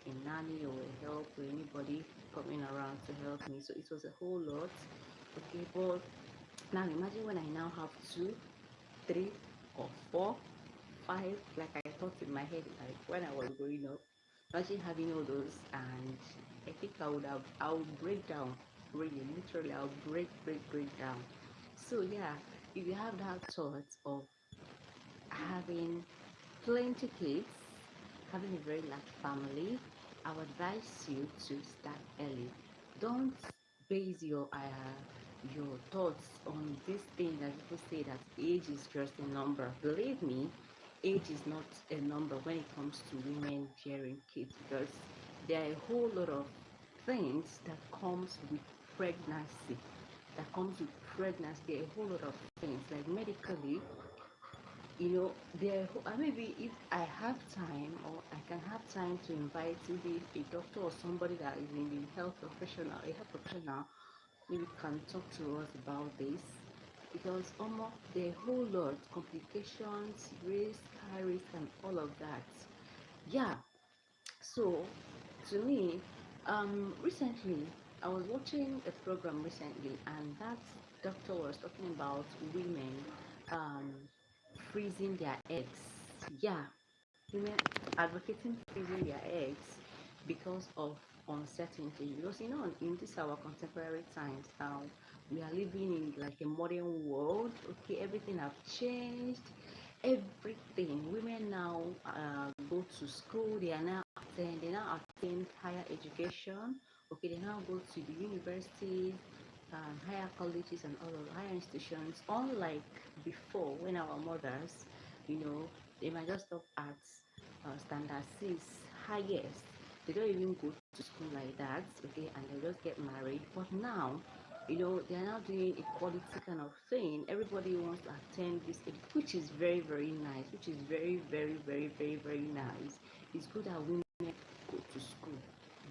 a nanny or a help or anybody coming around to help me. So it was a whole lot. Okay, but now imagine when I now have two, three, or four, five, like I thought in my head, like when I was growing up. Imagine having all those, and I think I would break down. Really, literally, I'll break down. So yeah, if you have that thought of having plenty kids, having a very large family, I would advise you to start early. Don't base your thoughts on this thing that people say that age is just a number. Believe me, age is not a number when it comes to women bearing kids, because there are a whole lot of things that comes with pregnancy. That comes with pregnancy. There are a whole lot of things like medically, there maybe if I have time, or I can have time to invite maybe a doctor or somebody that is in the health professional, maybe can talk to us about this, because almost the whole lot complications, risk, high risk, and all of that. Yeah. So to me, recently I was watching a program recently, and that doctor was talking about women um freezing their eggs. Yeah, women advocating freezing their eggs because of uncertainty. Because in this our contemporary times now, we are living in like a modern world. Okay, everything have changed. Everything. Women now go to school. They now attend higher education. Okay, they now go to the universities, higher colleges, and all of higher institutions. Unlike before, when our mothers, you know, they might just stop at standard six, highest. They don't even go to school like that, okay, and they just get married. But now, they are now doing equality kind of thing. Everybody wants to attend this, which is very, very nice, which is very, very, very, very, very nice. It's good that women go to school.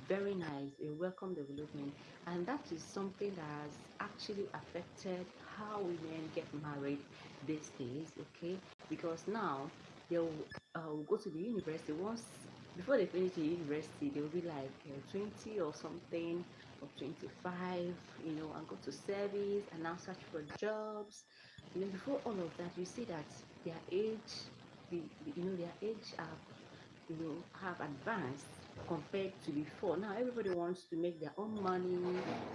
Very nice, a welcome development. And that is something that has actually affected how women get married these days, okay? Because now they'll go to the university once before they finish the university, they'll be like 20 or something, or 25, and go to service and now search for jobs. Before all of that, you see that their age, their age have advanced compared to before. Now everybody wants to make their own money,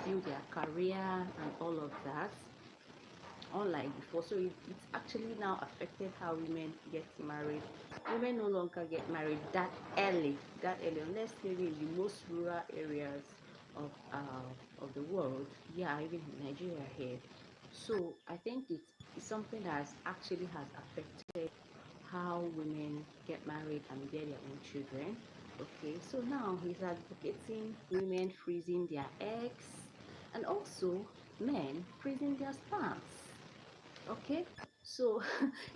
build their career, and all of that, unlike before. So it's actually now affected how women get married. Women no longer get married that early, unless maybe in the most rural areas of the world. Yeah, even in Nigeria here. So I think it's something that has affected how women get married and bear their own children. Okay, so now he's advocating women freezing their eggs, and also men freezing their sperms. Okay, so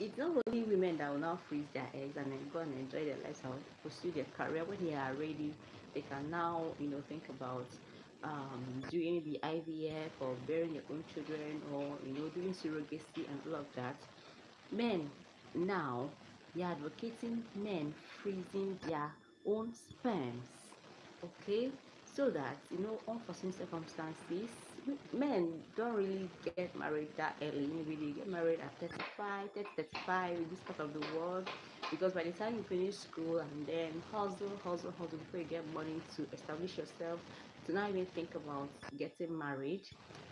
it's not only women that will now freeze their eggs and then go and enjoy their lives and pursue their career. When they are ready, they can now think about doing the IVF or bearing their own children, or doing surrogacy and all of that. Men now, they are advocating men freezing their own sperms. Okay, so that unforeseen circumstances, men don't really get married that early. Maybe they get married at 35, 30, 35 in this part of the world, because by the time you finish school and then hustle before you get money to establish yourself, to now even think about getting married,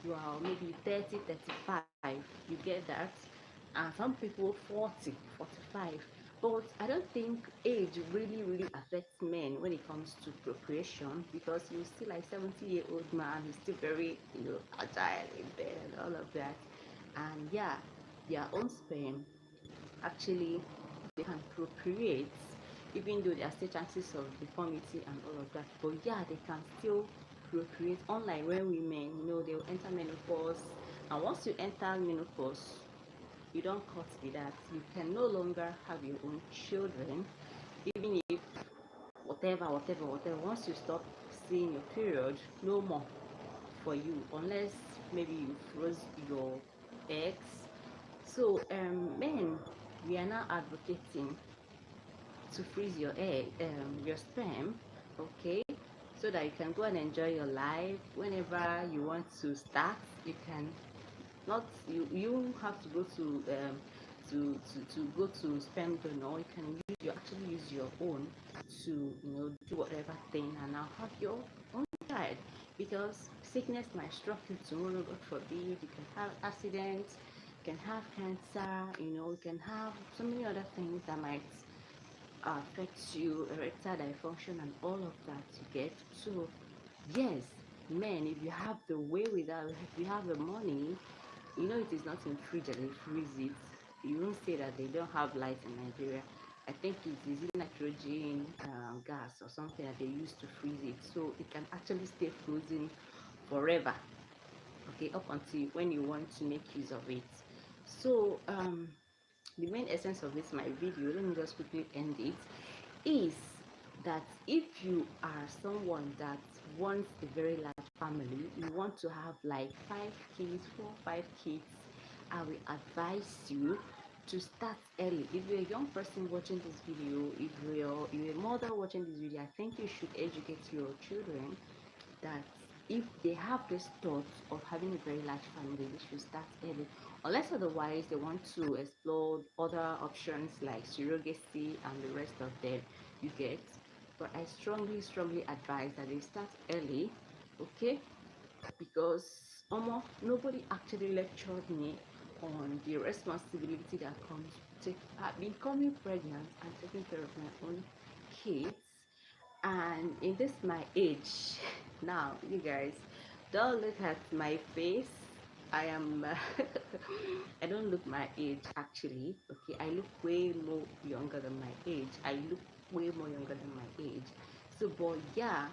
you are maybe 30, 35. You get that. And some people 40, 45. But I don't think age really affects men when it comes to procreation, because you see like 70-year-old man, he's still very agile in bed and all of that. And yeah, their own sperm, actually, they can procreate, even though there are still chances of deformity and all of that. But yeah, they can still procreate, unlike when women, they will enter menopause. And once you enter menopause, you don't cut with that. You can no longer have your own children, even if whatever. Once you stop seeing your period, no more for you, unless maybe you froze your eggs. So men, we are now advocating to freeze your sperm, okay, so that you can go and enjoy your life whenever you want to start. You can not you have to go to go to spend the no. You can actually use your own to do whatever thing and now have your own child, because sickness might struck you tomorrow, God forbid. You can have accidents, you can have cancer, you can have so many other things that might affect you, erectile dysfunction and all of that you get. So yes, men, if you have the way without, if you have the money, it is not in fridge and they freeze it. You won't say that they don't have light in Nigeria. I think it is nitrogen gas or something that they use to freeze it, so it can actually stay frozen forever. Okay, up until when you want to make use of it. So the main essence of this my video, let me just quickly end it, is that if you are someone that wants a very large family, you want to have like 5 kids, 4 5 kids, I will advise you to start early. If you're a young person watching this video, if you're a mother watching this video, I think you should educate your children that if they have this thought of having a very large family, they should start early. Unless otherwise they want to explore other options like surrogacy and the rest of them, you get. But I strongly advise that they start early, okay? Because almost nobody actually lectured me on the responsibility that comes with becoming pregnant and taking care of my own kids. And in this my age now, you guys, don't look at my face. I am I don't look my age actually. Okay, I look way more younger than my age. I look way more younger than my age. So but yeah,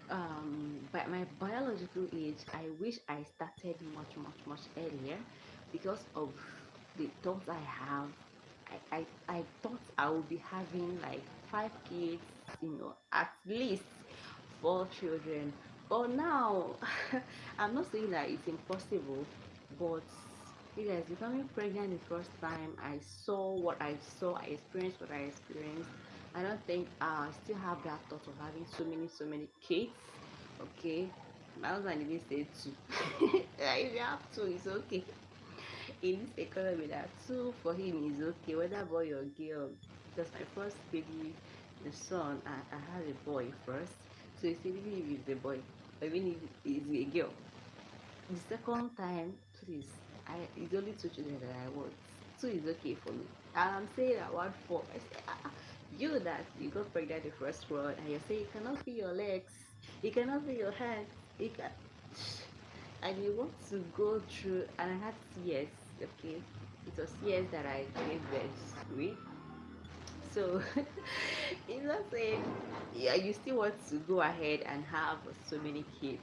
by my biological age, I wish I started much earlier, because of the thoughts I have. I thought I would be having like 5 kids, at least 4 children. But now, I'm not saying that it's impossible, but you guys, becoming pregnant the first time, I saw what I saw, I experienced what I experienced. I don't think I still have that thought of having so many kids. Okay, my husband even said two. If you have two, it's okay. In this economy, that two for him is okay, whether boy or girl. Because my first baby, the son, I had a boy first, so he said even if it's a boy, even if it's a girl, the second time, please, it's only 2 children that I want. Two is okay for me. And I'm saying I want four. I say, you that you got pregnant the first one, and you say you cannot feel your legs, you cannot feel your hands, you can, and you want to go through. And I had tears. Okay, it was tears that I gave birth with. So it's not saying, yeah, you still want to go ahead and have so many kids.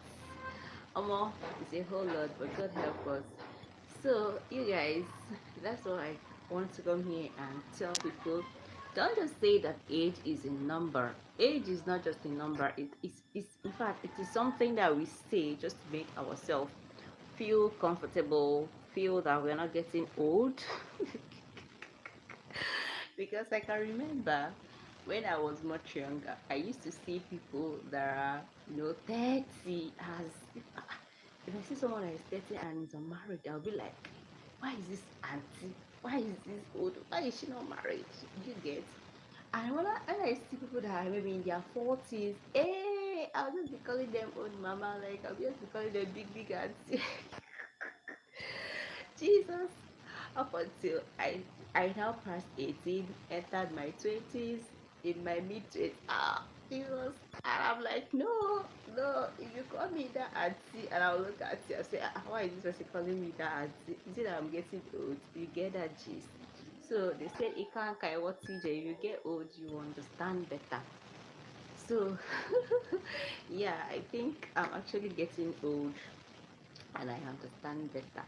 It's a whole lot, but God help us. So, you guys, that's what I want to come here and tell people. Don't just say that age is a number. Age is not just a number. It's in fact, it is something that we say just to make ourselves feel comfortable, feel that we're not getting old. Because I can remember when I was much younger, I used to see people that are 30 as if I see someone that is 30 and is unmarried, I'll be like, why is this auntie? Why is this old? Why is she not married? You get? And when I see people that are maybe in their 40s, I'll just be calling them old mama, like I'll just be calling them big auntie. Jesus. Up until I now passed 18, entered my 20s, in my mid 20s. Jesus. And I'm like, no, no, if you call me that auntie, and I'll look at you and say, why is this person calling me that auntie? Is it that I'm getting old? You get that gist. So they said, Ikan kai what TJ, you get old, you understand better. So yeah, I think I'm actually getting old and I understand better.